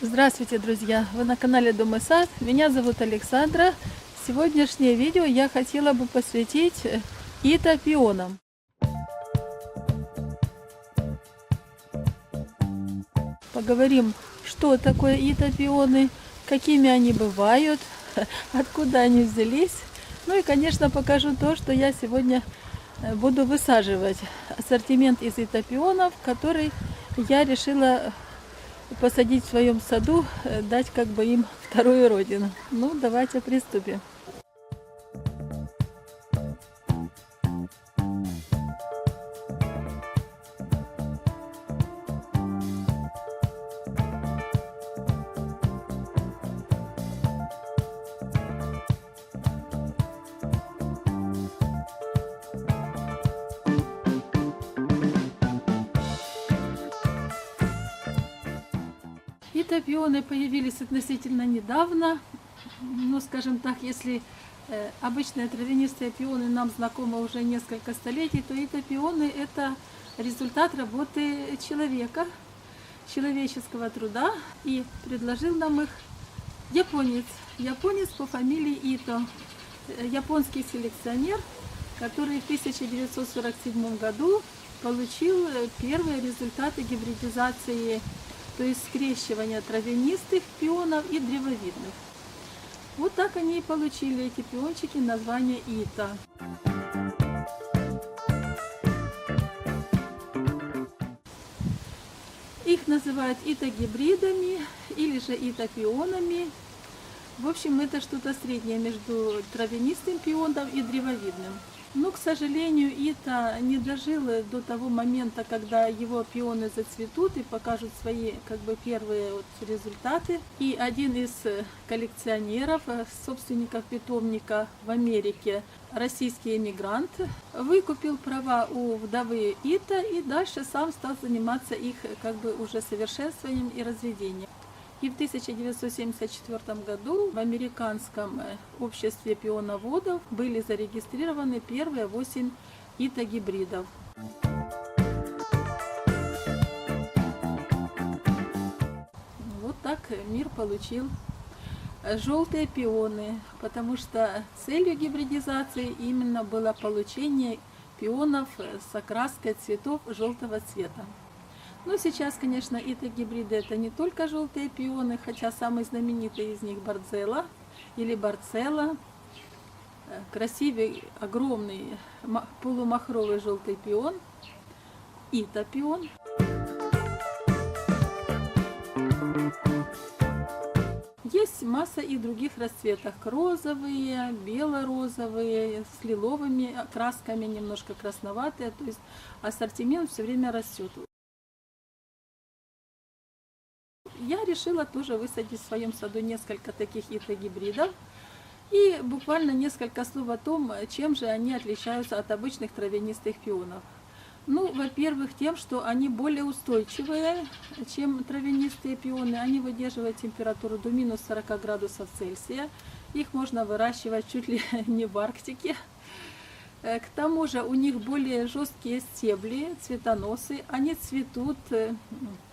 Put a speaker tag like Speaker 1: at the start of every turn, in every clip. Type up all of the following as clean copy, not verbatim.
Speaker 1: Здравствуйте, друзья! Вы на канале Дом и Сад. Меня зовут Александра. Сегодняшнее видео я хотела бы посвятить итопионам. Поговорим, что такое итопионы, какими они бывают, откуда они взялись. Ну и, конечно, покажу то, что я сегодня буду высаживать. Ассортимент из итопионов, который я решила посадить в своем саду, дать как бы им вторую родину. Ну, давайте приступим. Итопионы появились относительно недавно. Ну, скажем так, если обычные травянистые пионы нам знакомы уже несколько столетий, то итопионы – это результат работы человека, человеческого труда. И предложил нам их японец по фамилии Ито, японский селекционер, который в 1947 году получил первые результаты гибридизации, то есть скрещивания травянистых пионов и древовидных. Вот так они и получили, эти пиончики, название Ито. Их называют итогибридами или же итопионами. В общем, это что-то среднее между травянистым пионом и древовидным. Но, к сожалению, Ито не дожил до того момента, когда его пионы зацветут и покажут свои первые результаты. И один из коллекционеров, собственников питомника в Америке, российский эмигрант, выкупил права у вдовы Ито и дальше сам стал заниматься их уже совершенствованием и разведением. И в 1974 году в американском обществе пионоводов были зарегистрированы первые 8 итогибридов. Вот так мир получил желтые пионы, потому что целью гибридизации именно было получение пионов с окраской цветов желтого цвета. Но сейчас, конечно, итогибриды это не только желтые пионы, хотя самый знаменитый из них Борзелла или Барцелла. Красивый, огромный полумахровый желтый пион, итопион. Есть масса и других расцветок: розовые, бело-розовые, с лиловыми красками, немножко красноватые. То есть ассортимент все время растет. Я решила тоже высадить в своем саду несколько таких итогибридов. И буквально несколько слов о том, чем же они отличаются от обычных травянистых пионов. Ну, во-первых, тем, что они более устойчивые, чем травянистые пионы. Они выдерживают температуру до минус 40 градусов Цельсия. Их можно выращивать чуть ли не в Арктике. К тому же у них более жесткие стебли, цветоносы. Они цветут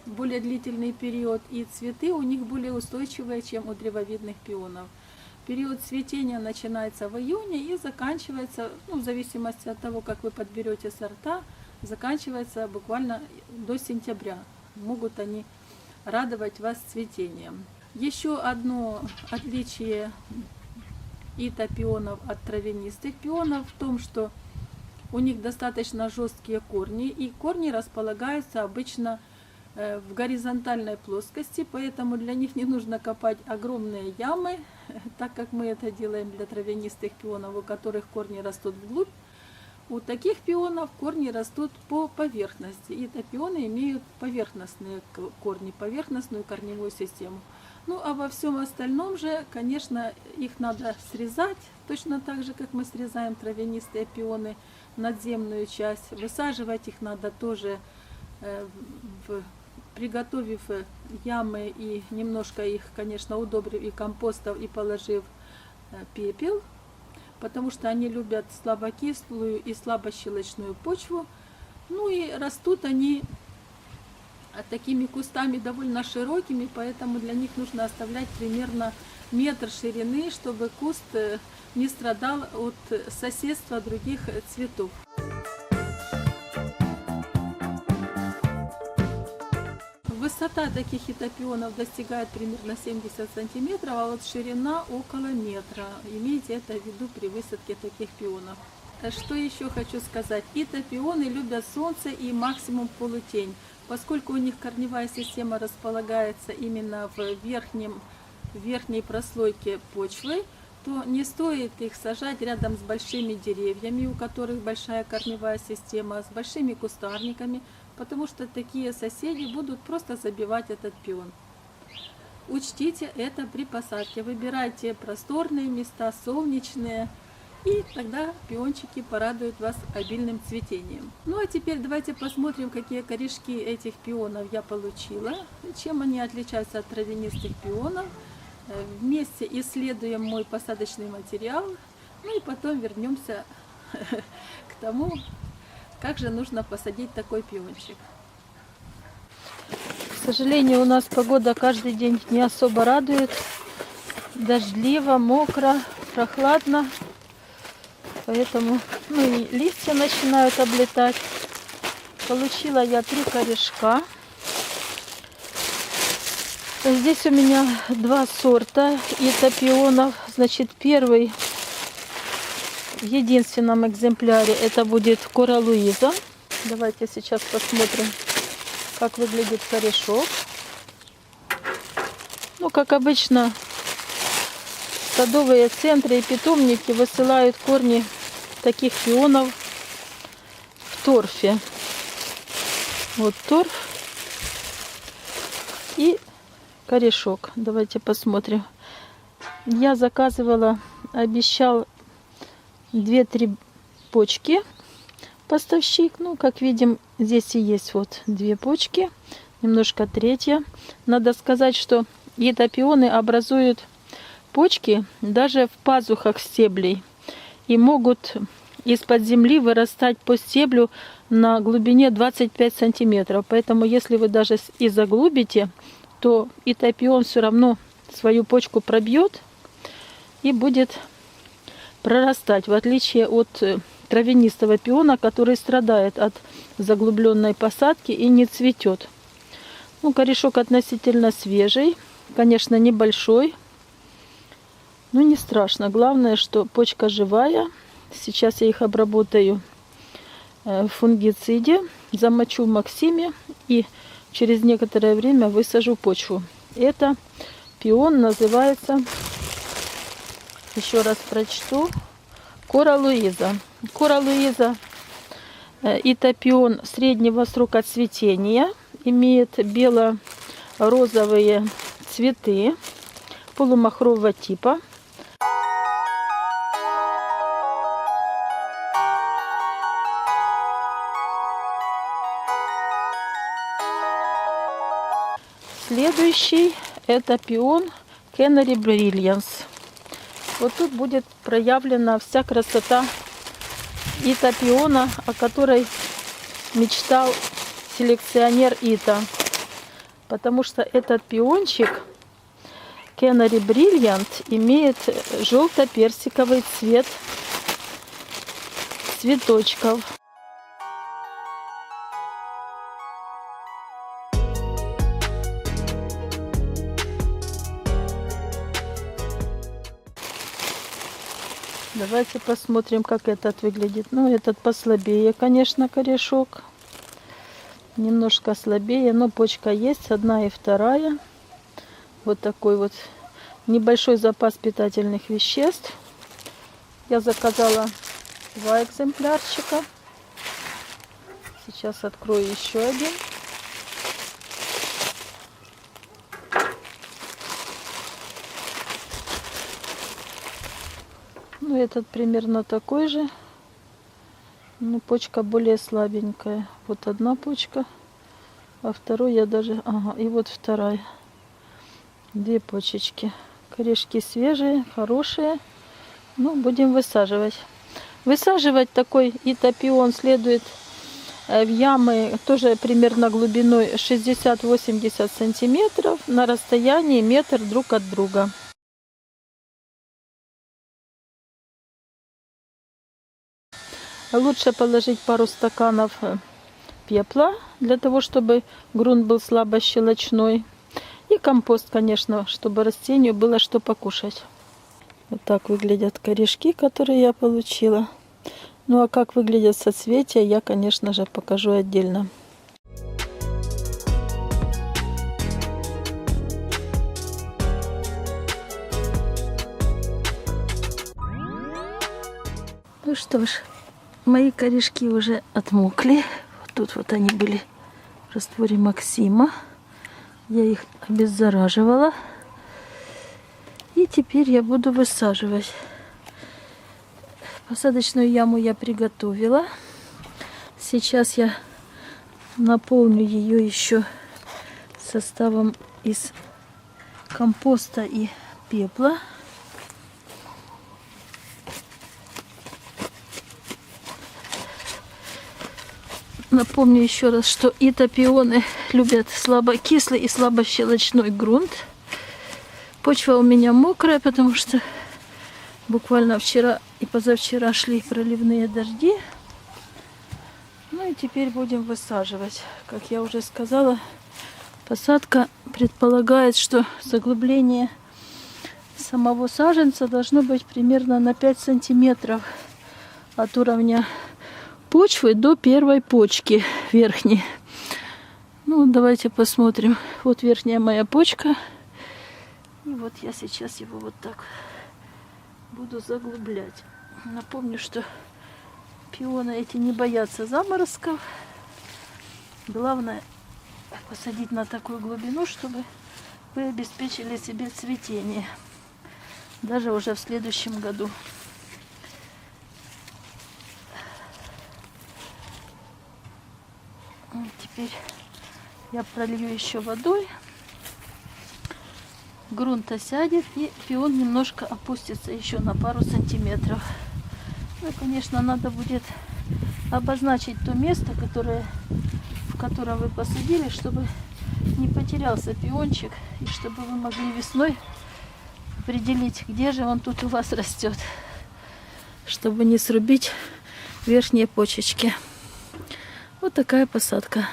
Speaker 1: более длительный период, и цветы у них более устойчивые, чем у древовидных пионов. Период цветения начинается в июне и заканчивается, в зависимости от того, как вы подберете сорта, заканчивается буквально до сентября. Могут они радовать вас цветением. Еще одно отличие итопионов от травянистых пионов в том, что у них достаточно жесткие корни, и корни располагаются обычно в горизонтальной плоскости, поэтому для них не нужно копать огромные ямы, так как мы это делаем для травянистых пионов, у которых корни растут вглубь. У таких пионов корни растут по поверхности. Итопионы имеют поверхностные корни, поверхностную корневую систему. Ну а во всем остальном же, конечно, их надо срезать, точно так же, как мы срезаем травянистые пионы, надземную часть. Высаживать их надо тоже, приготовив ямы и немножко их, конечно, удобрив и компостом, и положив пепел, потому что они любят слабокислую и слабощелочную почву. Ну и растут они такими кустами довольно широкими, поэтому для них нужно оставлять примерно метр ширины, чтобы куст не страдал от соседства других цветов. Высота таких этапионов достигает примерно 70 сантиметров, а вот ширина около метра. Имейте это в виду при высадке таких пионов. Что еще хочу сказать? Этапионы любят солнце и максимум полутень. Поскольку у них корневая система располагается именно в верхней прослойке почвы, то не стоит их сажать рядом с большими деревьями, у которых большая корневая система, с большими кустарниками, потому что такие соседи будут просто забивать этот пион. Учтите это при посадке. Выбирайте просторные места, солнечные, и тогда пиончики порадуют вас обильным цветением. Ну а теперь давайте посмотрим, какие корешки этих пионов я получила, чем они отличаются от травянистых пионов. Вместе исследуем мой посадочный материал, ну и потом вернемся к тому, как же нужно посадить такой пиончик.
Speaker 2: К сожалению, у нас погода каждый день не особо радует. Дождливо, мокро, прохладно. Поэтому и листья начинают облетать. Получила я 3 корешка. Здесь у меня 2 сорта этапионов. Значит, первый в единственном экземпляре это будет Кора Луиза. Давайте сейчас посмотрим, как выглядит корешок. Ну, как обычно, садовые центры и питомники высылают корни таких пионов в торфе. Вот торф и корешок. Давайте посмотрим. Я заказывала, обещал 2-3 почки поставщик. Ну, как видим, здесь и есть вот 2 почки, немножко третья. Надо сказать, что этапионы образуют почки даже в пазухах стеблей и могут из-под земли вырастать по стеблю на глубине 25 сантиметров. Поэтому, если вы даже и заглубите, то этапион все равно свою почку пробьет и будет прорастать, в отличие от травянистого пиона, который страдает от заглубленной посадки и не цветет. Ну, корешок относительно свежий, конечно, небольшой, но не страшно. Главное, что почка живая. Сейчас я их обработаю в фунгициде, замочу в Максиме и через некоторое время высажу почву. Это пион называется, еще раз прочту, Кора Луиза. Кора Луиза это пион среднего срока цветения, имеет бело-розовые цветы полумахрового типа. Следующий это пион Canary Brilliance. Вот тут будет проявлена вся красота этапиона, о которой мечтал селекционер Ита. Потому что этот пиончик Canary Brilliant имеет желто-персиковый цвет цветочков. Давайте посмотрим, как этот выглядит. Ну, этот послабее, конечно, корешок. Немножко слабее, но почка есть, 1 и 2. Вот такой вот небольшой запас питательных веществ. Я заказала 2 экземплярчика. Сейчас открою еще один. Ну, этот примерно такой же, но почка более слабенькая. Вот 1 почка, а 2 я даже... Ага, и вот 2. 2 почечки. Корешки свежие, хорошие. Ну, будем высаживать. Высаживать такой этапион следует в ямы тоже примерно глубиной 60-80 сантиметров на расстоянии метр друг от друга. Лучше положить пару стаканов пепла, для того, чтобы грунт был слабо щелочной. И компост, конечно, чтобы растению было что покушать. Вот так выглядят корешки, которые я получила. Ну а как выглядят соцветия, я, конечно же, покажу отдельно. Ну что ж, мои корешки уже отмокли. Вот тут вот они были в растворе Максима. Я их обеззараживала. И теперь я буду высаживать. Посадочную яму я приготовила. Сейчас я наполню ее еще составом из компоста и пепла. Напомню еще раз, что итопионы любят слабокислый и слабощелочной грунт. Почва у меня мокрая, потому что буквально вчера и позавчера шли проливные дожди. Ну и теперь будем высаживать. Как я уже сказала, посадка предполагает, что заглубление самого саженца должно быть примерно на 5 сантиметров от уровня почвы до первой почки верхней. Ну, давайте посмотрим. Вот верхняя моя почка. И вот я сейчас его вот так буду заглублять. Напомню, что пионы эти не боятся заморозков. Главное посадить на такую глубину, чтобы вы обеспечили себе цветение. Даже уже в следующем году. Теперь я пролью еще водой. Грунт осядет, и пион немножко опустится еще на пару сантиметров. Ну, конечно, надо будет обозначить то место, в котором вы посадили, чтобы не потерялся пиончик, и чтобы вы могли весной определить, где же он тут у вас растет, чтобы не срубить верхние почечки. Вот такая посадка.